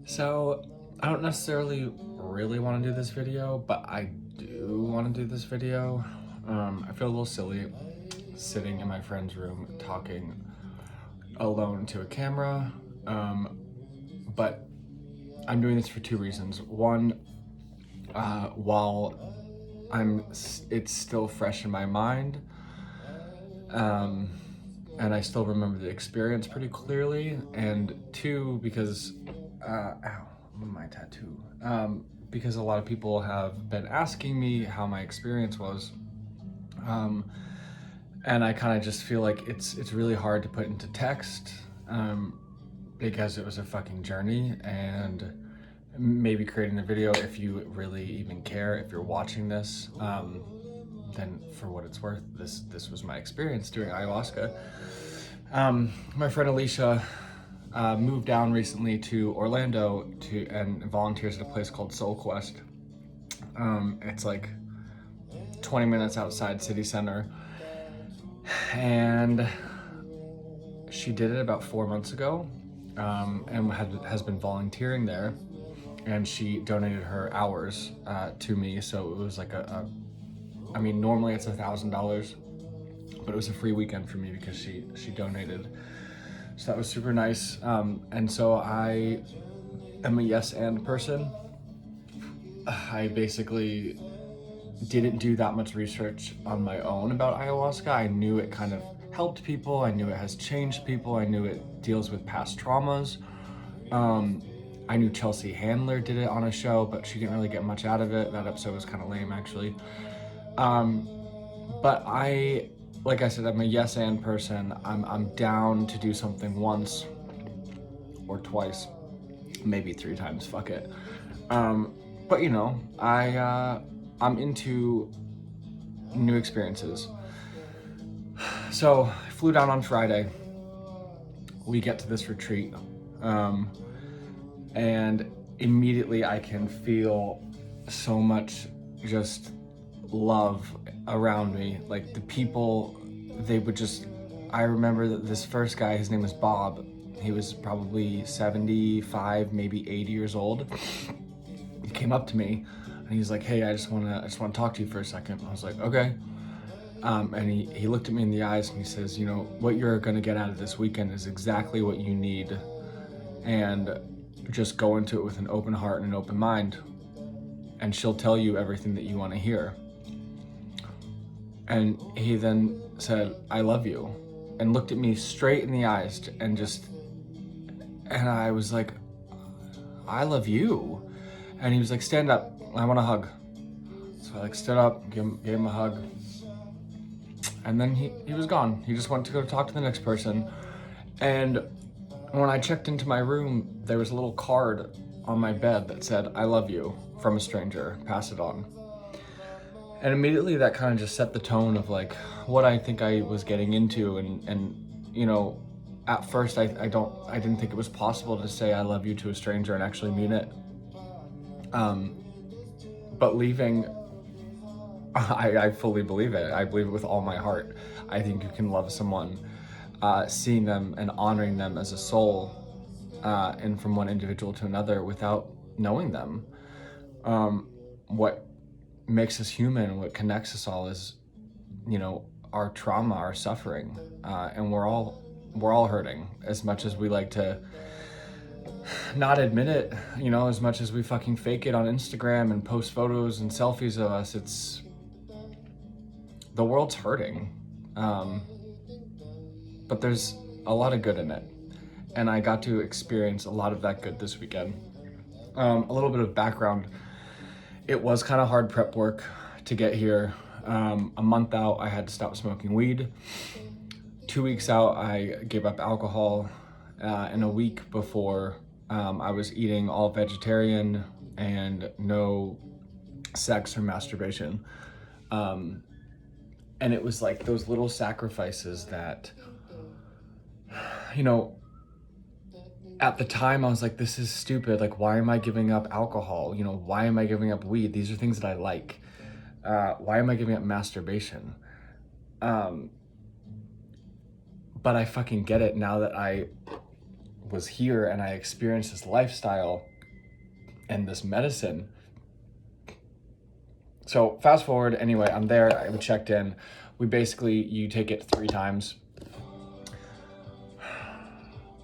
So I don't necessarily really want to do this video, but I do want to do this video. I feel a little silly sitting in my friend's room talking alone to a camera, but I'm doing this for two reasons. One, while it's still fresh in my mind, and I still remember the experience pretty clearly, and two, because ow, my tattoo. Because a lot of people have been asking me how my experience was, and I kind of just feel like it's really hard to put into text, because it was a fucking journey. And maybe creating a video, if you really even care, if you're watching this, then for what it's worth, this was my experience doing ayahuasca. My friend Alicia moved down recently to Orlando and volunteers at a place called Soul Quest. It's like 20 minutes outside city center, and she did it about 4 months ago, and has been volunteering there, and she donated her hours to me. So it was like I mean, normally it's $1,000, but it was a free weekend for me because she donated. So that was super nice. And so I am a yes and person. I basically didn't do that much research on my own about ayahuasca. I knew it kind of helped people. I knew it has changed people. I knew it deals with past traumas. I knew Chelsea Handler did it on a show, but she didn't really get much out of it. That episode was kind of lame, actually. But like I said, I'm a yes and person. I'm down to do something once or twice, maybe 3 times. Fuck it. But you know, I'm into new experiences. So I flew down on Friday. We get to this retreat, and immediately I can feel so much just love around me. Like the people, they would just, I remember that this first guy, his name was Bob. He was probably 75, maybe 80 years old. He came up to me and he's like, "Hey, I just want to talk to you for a second." I was like, "Okay." And he looked at me in the eyes and he says, "You know, what you're going to get out of this weekend is exactly what you need. And just go into it with an open heart and an open mind. And she'll tell you everything that you want to hear." And he then said, "I love you," and looked at me straight in the eyes and I was like, "I love you." And he was like, "Stand up, I want a hug." So I like stood up, gave him a hug, and then he was gone. He just went to go talk to the next person. And when I checked into my room, there was a little card on my bed that said, "I love you," from a stranger, pass it on. And immediately that kind of just set the tone of like what I think I was getting into. And you know, at first I didn't think it was possible to say "I love you" to a stranger and actually mean it. But leaving, I fully believe it. I believe it with all my heart. I think you can love someone, seeing them and honoring them as a soul, and from one individual to another without knowing them. What makes us human, what connects us all is, you know, our trauma, our suffering, and we're all hurting. As much as we like to not admit it, you know, as much as we fucking fake it on Instagram and post photos and selfies of us, it's the world's hurting. But there's a lot of good in it, and I got to experience a lot of that good this weekend. A little bit of background: it was kind of hard prep work to get here. A month out, I had to stop smoking weed. 2 weeks out, I gave up alcohol. And a week before, I was eating all vegetarian and no sex or masturbation. And it was like those little sacrifices that, you know, at the time I was like, this is stupid. Like, why am I giving up alcohol? You know, why am I giving up weed? These are things that I like. Why am I giving up masturbation? But I fucking get it now that I was here and I experienced this lifestyle and this medicine. So fast forward, anyway, I'm there, I checked in. You take it 3 times.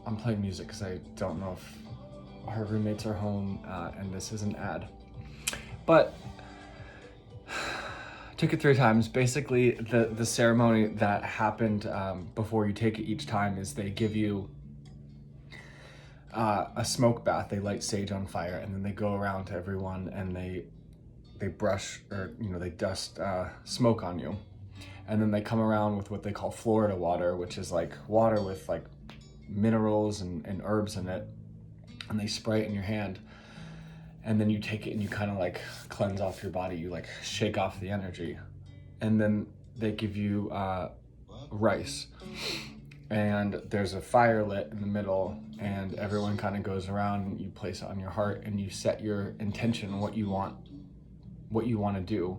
I'm playing music because I don't know if our roommates are home, and this is an ad. But took it 3 times. Basically, the ceremony that happened before you take it each time is they give you a smoke bath. They light sage on fire, and then they go around to everyone and they brush, or they dust smoke on you, and then they come around with what they call Florida water, which is like water with like minerals and herbs in it, and they spray it in your hand, and then you take it and you kind of like cleanse off your body. You like shake off the energy, and then they give you rice, and there's a fire lit in the middle, and everyone kind of goes around and you place it on your heart and you set your intention, what you want to do.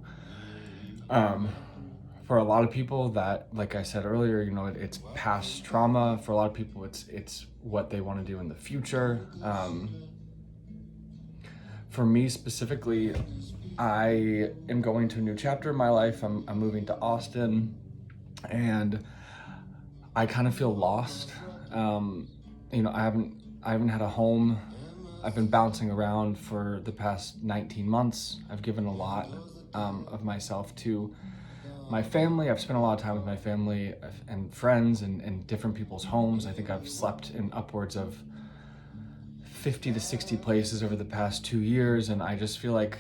For a lot of people, that, like I said earlier, it's past trauma. For a lot of people, it's what they want to do in the future. For me specifically, I am going to a new chapter in my life. I'm moving to Austin, and I kind of feel lost. I haven't had a home. I've been bouncing around for the past 19 months. I've given a lot of myself to my family. I've spent a lot of time with my family and friends and different people's homes. I think I've slept in upwards of 50 to 60 places over the past 2 years, and I just feel like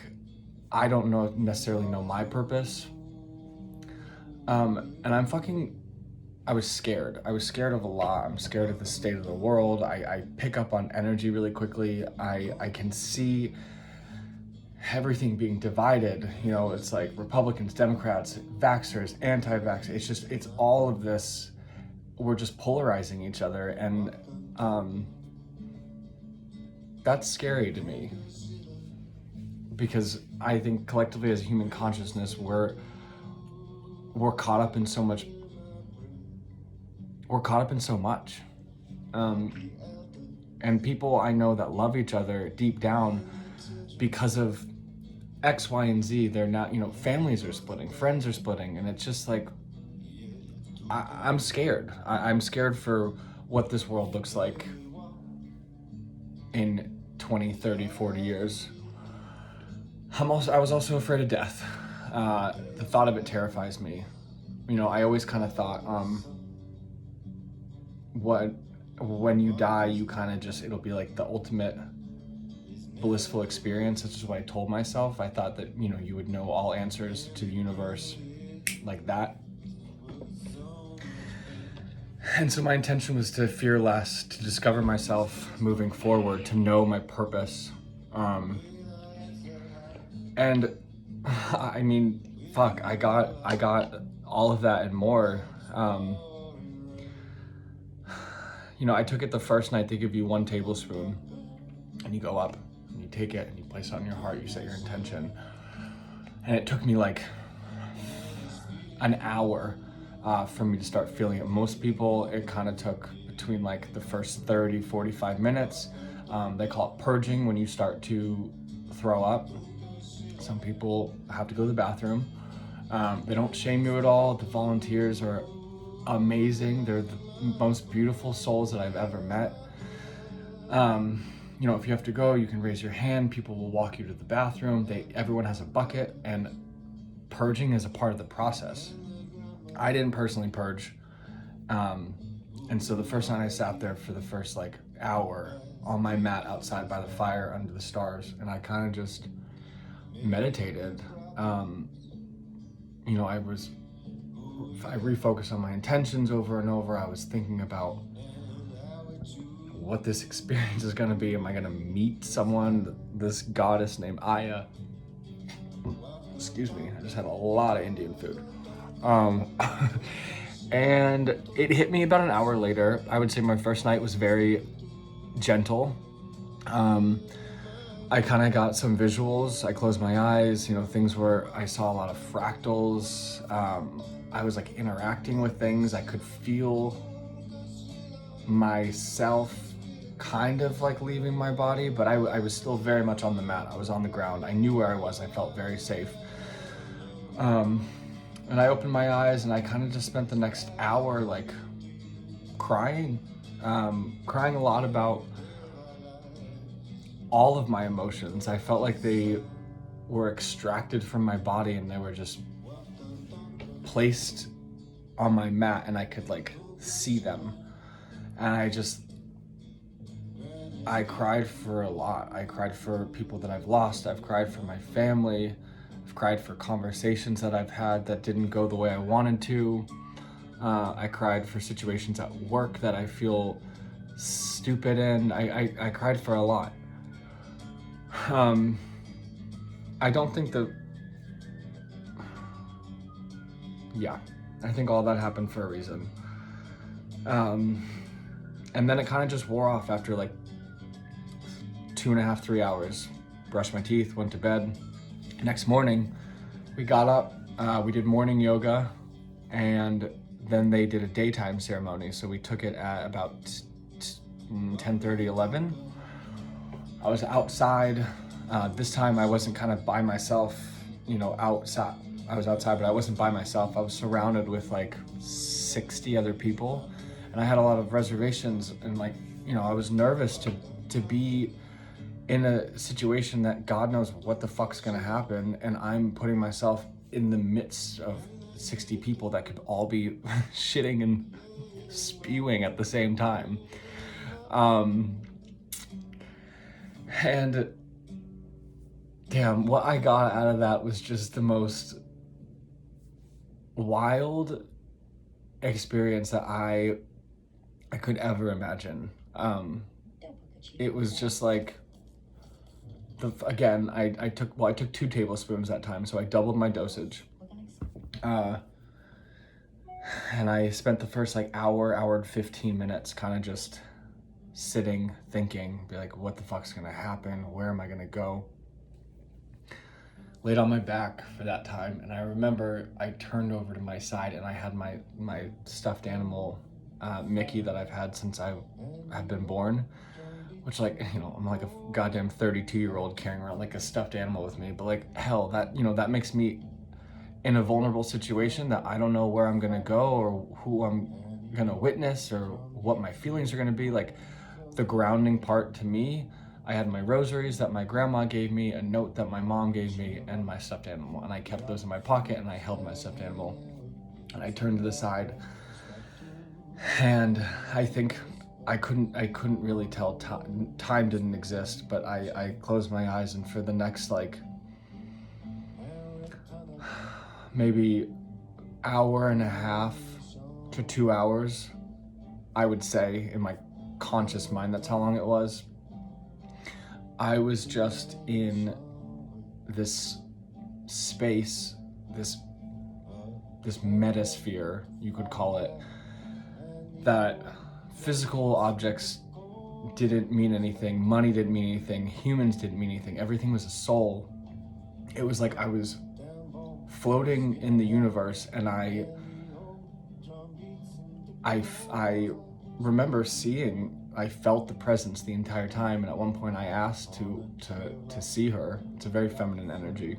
I don't necessarily know my purpose. And I was scared. I was scared of a lot. I'm scared of the state of the world. I pick up on energy really quickly. I can see everything being divided. It's like Republicans, Democrats, vaxxers, anti-vaxxers. It's all of this. We're just polarizing each other, and that's scary to me, because I think collectively as a human consciousness, we're caught up in so much. We're caught up in so much. And people I know that love each other deep down, because of X, Y, and Z, they're not, families are splitting, friends are splitting, and it's just like, I'm scared. I'm scared for what this world looks like in 20, 30, 40 years. I was also afraid of death. The thought of it terrifies me. I always kind of thought, when you die, you kind of just, it'll be like the ultimate blissful experience. That's just what I told myself. I thought that, you would know all answers to the universe like that. And so my intention was to fear less, to discover myself moving forward, to know my purpose. And I mean, fuck, I got all of that and more. I took it the first night. They give you 1 tablespoon, and you go up and you take it and you place it on your heart. You set your intention, and it took me like an hour for me to start feeling it. Most people, it kind of took between like the first 30, 45 minutes. They call it purging, when you start to throw up. Some people have to go to the bathroom. They don't shame you at all. The volunteers are amazing. They're the most beautiful souls that I've ever met. If you have to go, you can raise your hand. People will walk you to the bathroom. Everyone has a bucket, and purging is a part of the process. I didn't personally purge. And so the first night I sat there for the first hour on my mat outside by the fire under the stars, and I kind of just meditated. I refocused on my intentions over and over. I was thinking about what this experience is going to be. Am I going to meet someone, this goddess named Aya? Excuse me, I just had a lot of Indian food. And it hit me about an hour later. I would say my first night was very gentle. I kind of got some visuals. I closed my eyes, things where I saw a lot of fractals. I was interacting with things. I could feel myself kind of like leaving my body, but I was still very much on the mat. I was on the ground. I knew where I was. I felt very safe. And I opened my eyes and I kind of just spent the next hour like crying a lot about all of my emotions. I felt like they were extracted from my body and they were just placed on my mat and I could like see them. And I cried for a lot. I cried for people that I've lost. I've cried for my family. I've cried for conversations that I've had that didn't go the way I wanted to. I cried for situations at work that I feel stupid in. I cried for a lot. I don't think I think all that happened for a reason. And then it kind of just wore off after like 2.5, 3 hours. Brushed my teeth, went to bed. Next morning, we got up, we did morning yoga, and then they did a daytime ceremony. So we took it at about 10:30, 11. I was outside. This time I wasn't kind of by myself, outside. I was outside, but I wasn't by myself. I was surrounded with like 60 other people, and I had a lot of reservations, and I was nervous to be in a situation that God knows what the fuck's gonna happen, and I'm putting myself in the midst of 60 people that could all be shitting and spewing at the same time. And damn, what I got out of that was just the most wild experience that I could ever imagine. It was just like, I took 2 tablespoons that time, so I doubled my dosage. And I spent the first hour and 15 minutes kind of just sitting, thinking, be like, what the fuck's gonna happen? Where am I gonna go? Laid on my back for that time, and I remember I turned over to my side and I had my stuffed animal, Mickey, that I've had since I have been born, which I'm like a goddamn 32-year-old carrying around like a stuffed animal with me, but hell, that makes me in a vulnerable situation that I don't know where I'm gonna go or who I'm gonna witness or what my feelings are gonna be. The grounding part to me, I had my rosaries that my grandma gave me, a note that my mom gave me, and my stuffed animal, and I kept those in my pocket and I held my stuffed animal, and I turned to the side, and I think I couldn't really tell time didn't exist, but I closed my eyes, and for the next maybe hour and a half to 2 hours, I would say in my conscious mind, that's how long it was, I was just in this space, this metasphere, you could call it, that physical objects didn't mean anything, money didn't mean anything, humans didn't mean anything, everything was a soul. It was like I was floating in the universe, and I remember I felt the presence the entire time, and at one point I asked to see her. It's a very feminine energy.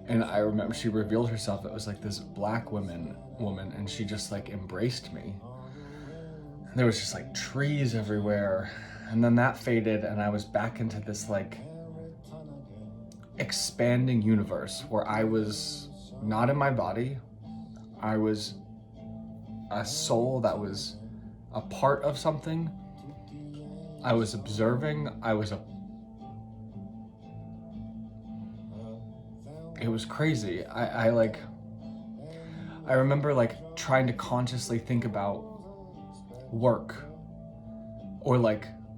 And I remember she revealed herself. It was like this black woman, and she just embraced me. And there was just trees everywhere. And then that faded, and I was back into this expanding universe where I was not in my body. I was a soul that was a part of something. I was observing. It was crazy. I remember trying to consciously think about work or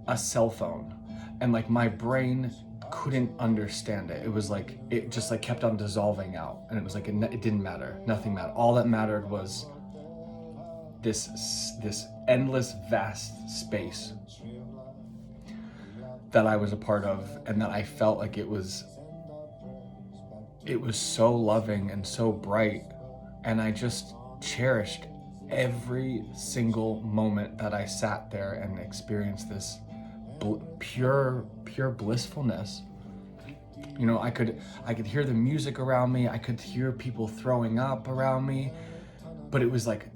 a cell phone, and my brain couldn't understand it. It was it just kept on dissolving out, and it was it didn't matter. Nothing mattered. All that mattered was this endless vast space that I was a part of, and that I felt it was so loving and so bright, and I just cherished every single moment that I sat there and experienced this pure blissfulness. You know, I could hear the music around me, I could hear people throwing up around me, but it was like,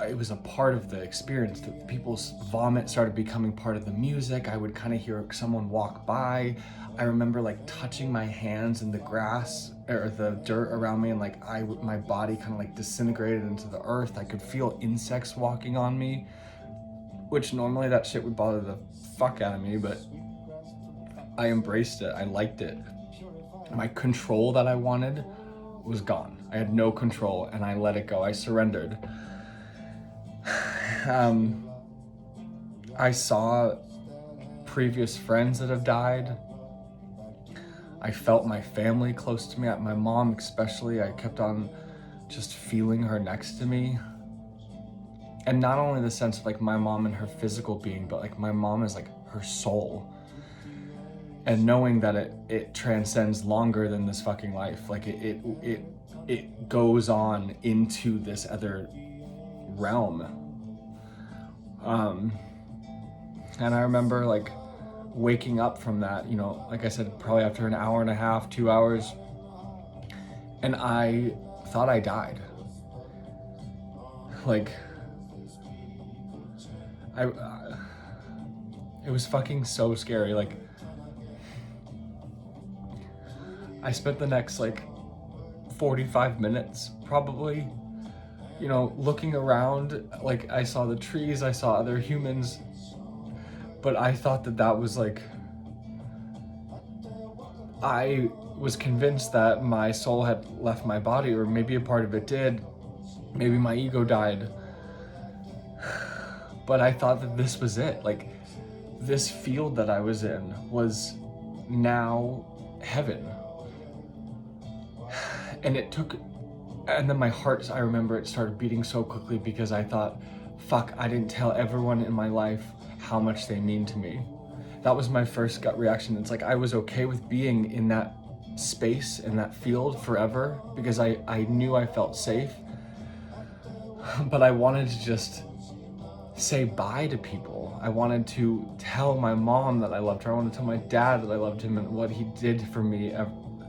it was a part of the experience. That people's vomit started becoming part of the music. I would kind of hear someone walk by. I remember like touching my hands in the grass or the dirt around me, and like my body kind of like disintegrated into the earth. I could feel insects walking on me, which normally that shit would bother the fuck out of me, but I embraced it. I liked it. My control that I wanted was gone. I had no control, and I let it go. I surrendered. I saw previous friends that have died. I felt my family close to me, my mom especially. I kept on just feeling her next to me. And not only the sense of like my mom and her physical being, but like my mom is like her soul. And knowing that it transcends longer than this fucking life. Like it goes on into this other realm. And I remember like waking up from that, you know, like I said, probably after an hour and a half, 2 hours, and I thought I died. Like, it was fucking so scary. Like, I spent the next like 45 minutes probably, you know, looking around. Like, I saw the trees, I saw other humans, but I thought that was like, I was convinced that my soul had left my body, or maybe a part of it did. Maybe my ego died. But I thought that this was it. Like, this field that I was in was now heaven. And then my heart, I remember it started beating so quickly because I thought, fuck, I didn't tell everyone in my life how much they mean to me. That was my first gut reaction. It's like I was okay with being in that space, in that field forever, because I knew I felt safe. But I wanted to just say bye to people. I wanted to tell my mom that I loved her. I wanted to tell my dad that I loved him and what he did for me,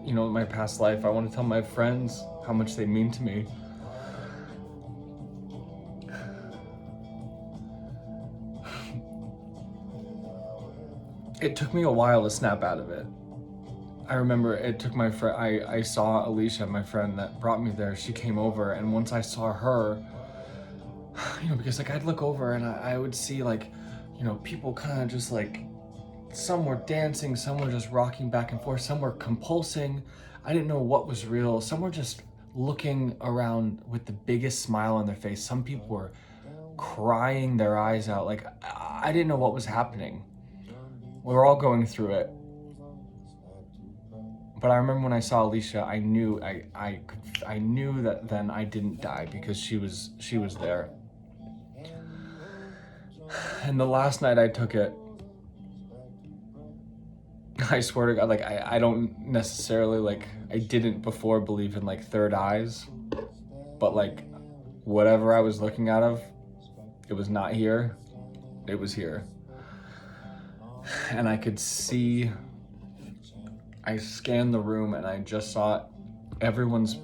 you know, in my past life. I want to tell my friends how much they mean to me. It took me a while to snap out of it. I remember it took my friend, I saw Alicia, my friend that brought me there. She came over, and once I saw her, you know, because like I'd look over and I would see like, you know, people kind of just like, some were dancing, some were just rocking back and forth, some were compulsing. I didn't know what was real. Some were just looking around with the biggest smile on their face. Some people were crying their eyes out. Like, I didn't know what was happening. We were all going through it. But I remember when I saw Alicia, I knew I knew that then I didn't die, because she was there. And the last night I took it, I swear to God, like I don't necessarily, like, I didn't before believe in like third eyes, but like whatever I was looking out of, it was not here, it was here. And I could see, I scanned the room and I just saw everyone's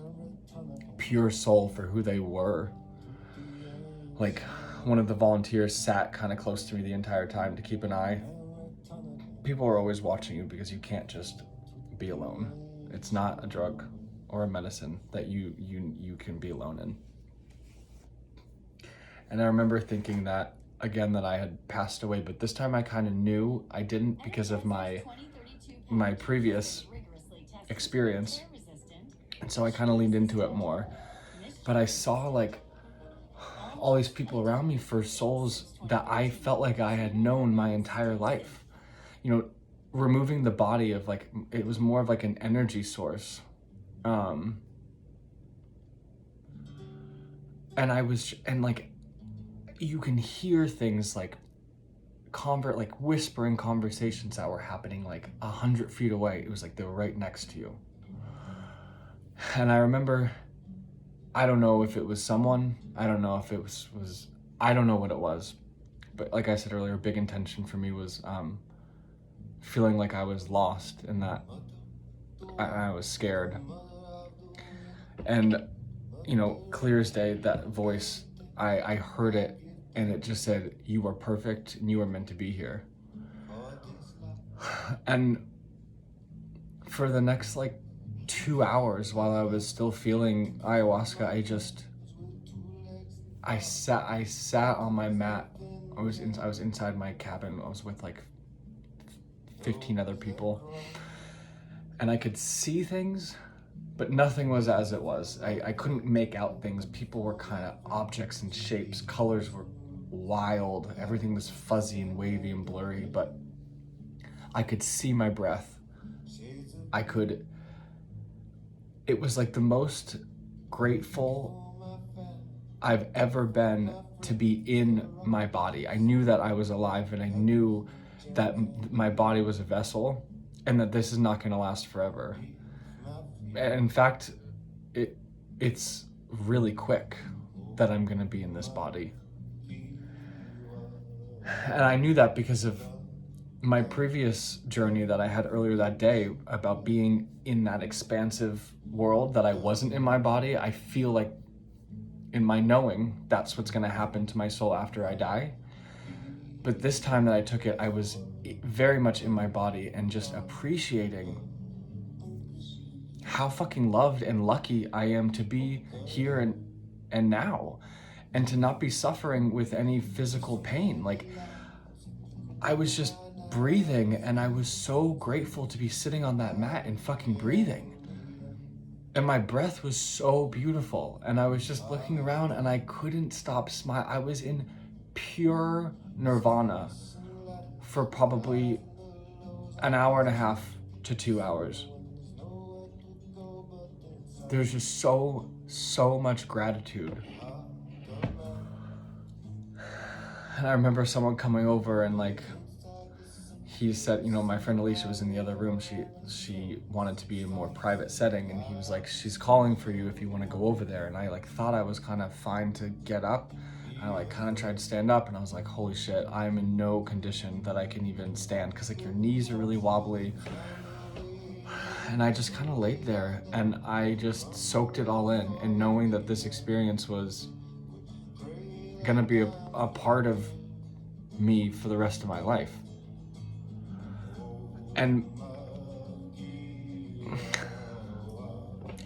pure soul for who they were. Like, one of the volunteers sat kind of close to me the entire time to keep an eye. People are always watching you because you can't just be alone. It's not a drug or a medicine that you can be alone in. And I remember thinking that, again, that I had passed away, but this time I kind of knew I didn't because of my previous experience. And so I kind of leaned into it more. But I saw like all these people around me for souls that I felt like I had known my entire life. You know, removing the body of like, it was more of like an energy source. And like, you can hear things like whispering conversations that were happening like 100 feet away. It was like they were right next to you. And I remember I don't know if it was someone, I don't know if it was I don't know what it was. But like I said earlier, a big intention for me was feeling like I was lost and that I was scared. And, you know, clear as day, that voice, I heard it and it just said, you are perfect and you are meant to be here. And for the next like 2 hours while I was still feeling ayahuasca, I sat on my mat. I was inside my cabin. I was with like 15 other people, and I could see things, but nothing was as it was. I couldn't make out things. People were kind of objects and shapes. Colors were wild. Everything was fuzzy and wavy and blurry, but I could see my breath. It was like the most grateful I've ever been to be in my body. I knew that I was alive, and I knew that my body was a vessel and that this is not going to last forever. In fact, it's really quick that I'm going to be in this body. And I knew that because of my previous journey that I had earlier that day about being in that expansive world that I wasn't in my body. I feel like in my knowing that's what's going to happen to my soul after I die. But this time that I took it, I was very much in my body and just appreciating how fucking loved and lucky I am to be here and now, and to not be suffering with any physical pain. Like, I was just breathing, and I was so grateful to be sitting on that mat and fucking breathing. And my breath was so beautiful, and I was just looking around and I couldn't stop smiling. I was in pure nirvana for probably an hour and a half to 2 hours. There's just so much gratitude. And I remember someone coming over and like, he said, you know, my friend Alicia was in the other room. She wanted to be in a more private setting, and he was like, she's calling for you if you want to go over there. And I like thought I was kind of fine to get up. I like kind of tried to stand up, and I was like, holy shit, I'm in no condition that I can even stand, because like your knees are really wobbly. And I just kind of laid there and I just soaked it all in, and knowing that this experience was gonna be a part of me for the rest of my life. And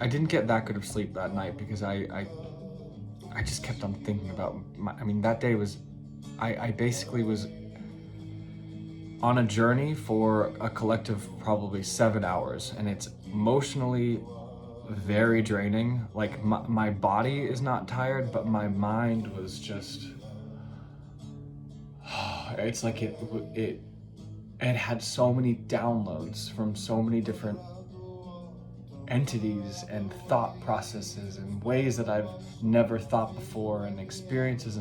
I didn't get that good of sleep that night because I just kept on thinking about that day was, I basically was on a journey for a collective probably 7 hours, and it's emotionally very draining. Like my body is not tired, but my mind was just, it's like it had so many downloads from so many different entities and thought processes and ways that I've never thought before, and experiences.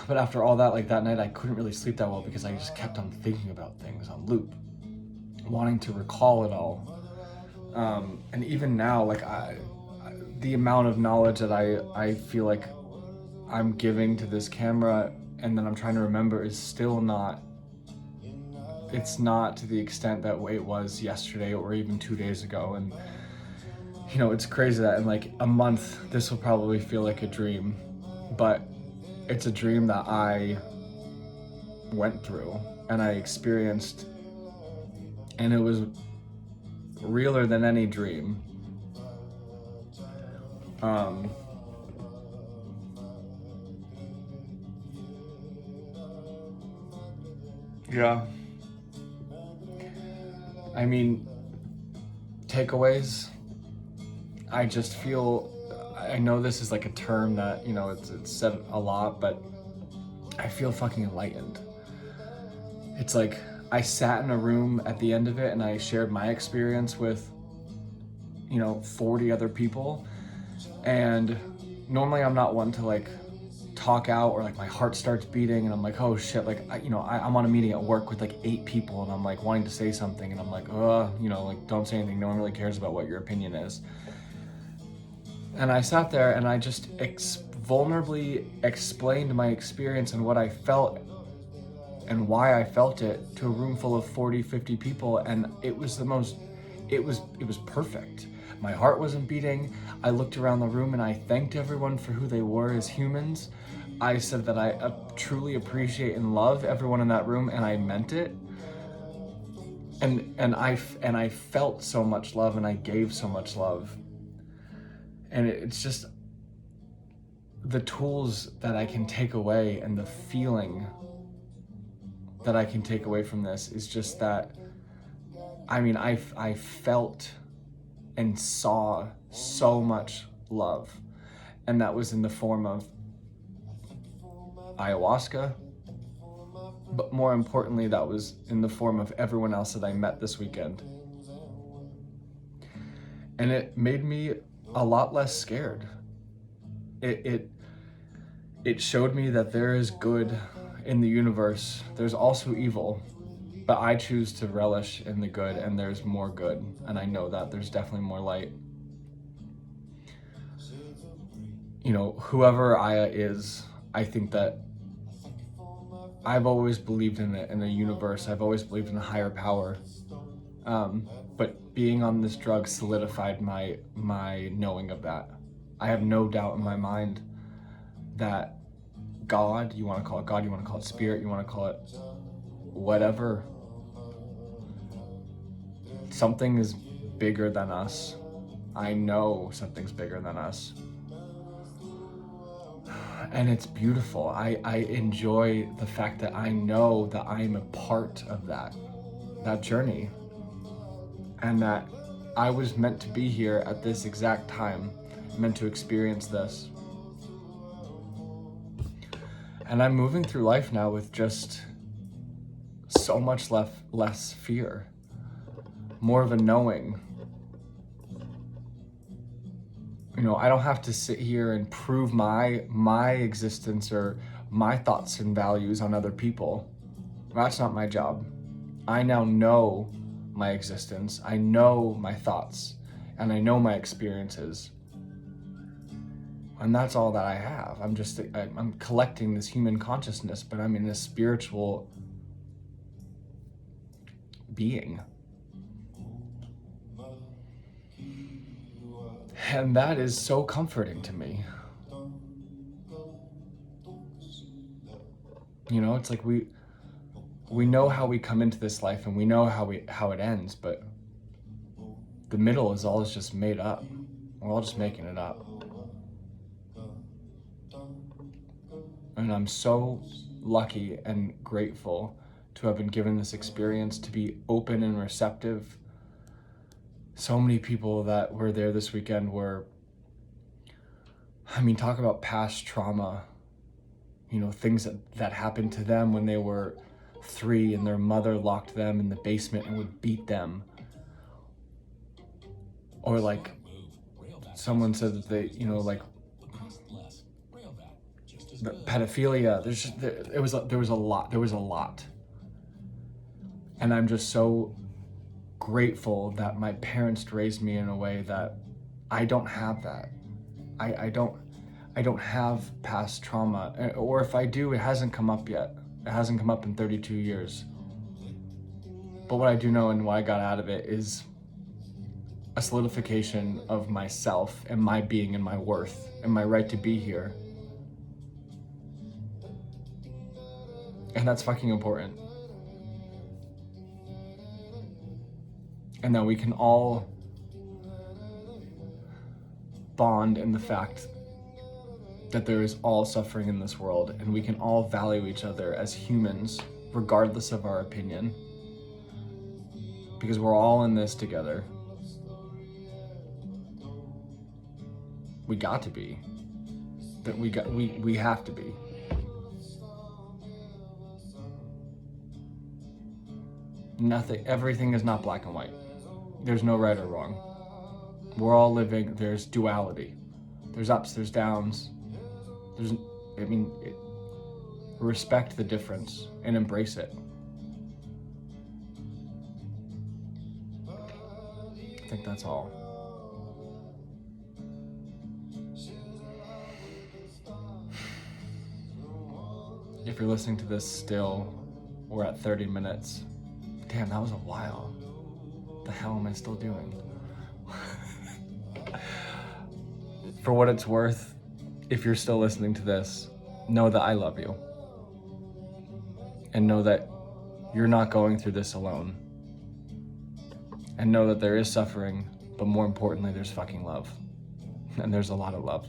But after all that, like that night, I couldn't really sleep that well because I just kept on thinking about things on loop, wanting to recall it all. And even now, like the amount of knowledge that I feel like I'm giving to this camera and that I'm trying to remember is still not, it's not to the extent that it was yesterday or even 2 days ago. And you know, it's crazy that in like a month, this will probably feel like a dream, but it's a dream that I went through and I experienced, and it was realer than any dream. Yeah. I mean, takeaways. I just feel, I know this is like a term that, you know, it's said a lot, but I feel fucking enlightened. It's like I sat in a room at the end of it and I shared my experience with, you know, 40 other people. And normally I'm not one to like talk out, or like my heart starts beating and I'm like, oh shit, like I'm on a meeting at work with like 8 people and I'm like wanting to say something and I'm like, you know, like don't say anything, no one really cares about what your opinion is. And I sat there and I just vulnerably explained my experience and what I felt and why I felt it to a room full of 40, 50 people. And it was it was perfect. My heart wasn't beating. I looked around the room and I thanked everyone for who they were as humans. I said that I truly appreciate and love everyone in that room, and I meant it. And I felt so much love, and I gave so much love. And it's just the tools that I can take away and the feeling that I can take away from this is just that, I mean, I felt and saw so much love. And that was in the form of ayahuasca, but more importantly, that was in the form of everyone else that I met this weekend. And it made me a lot less scared. It showed me that there is good in the universe. There's also evil, but I choose to relish in the good, and there's more good. And I know that there's definitely more light. You know, whoever Aya is, I think that I've always believed in it, in the universe. I've always believed in a higher power. But being on this drug solidified my knowing of that. I have no doubt in my mind that God, you want to call it God, you want to call it spirit, you want to call it whatever, something is bigger than us. I know something's bigger than us. And it's beautiful. I enjoy the fact that I know that I'm a part of that journey, and that I was meant to be here at this exact time, meant to experience this. And I'm moving through life now with just so much less fear, more of a knowing. You know, I don't have to sit here and prove my existence or my thoughts and values on other people. That's not my job. I now know my existence. I know my thoughts, and I know my experiences. And that's all that I have. I'm collecting this human consciousness, but I'm in a spiritual being. And that is so comforting to me. You know, it's like we know how we come into this life, and we know how it ends, but the middle is all just made up. We're all just making it up. And I'm so lucky and grateful to have been given this experience, to be open and receptive. So many people that were there this weekend were, I mean, talk about past trauma, you know, things that happened to them when they were 3 and their mother locked them in the basement and would beat them. Or like someone said that they, you know, like the pedophilia, there was a lot. And I'm just so grateful that my parents raised me in a way that I don't have that. I don't have past trauma, or if I do, it hasn't come up yet. It hasn't come up in 32 years. But what I do know and what I got out of it is a solidification of myself and my being and my worth and my right to be here. And that's fucking important. And that we can all bond in the fact that there is all suffering in this world, and we can all value each other as humans, regardless of our opinion, because we're all in this together. We got to be. That we have to be. Everything is not black and white. There's no right or wrong. We're all living, there's duality. There's ups, there's downs. Respect the difference and embrace it. I think that's all. If you're listening to this still, we're at 30 minutes. Damn, that was a while. What the hell am I still doing? For what it's worth, if you're still listening to this, know that I love you. And know that you're not going through this alone. And know that there is suffering, but more importantly, there's fucking love. And there's a lot of love.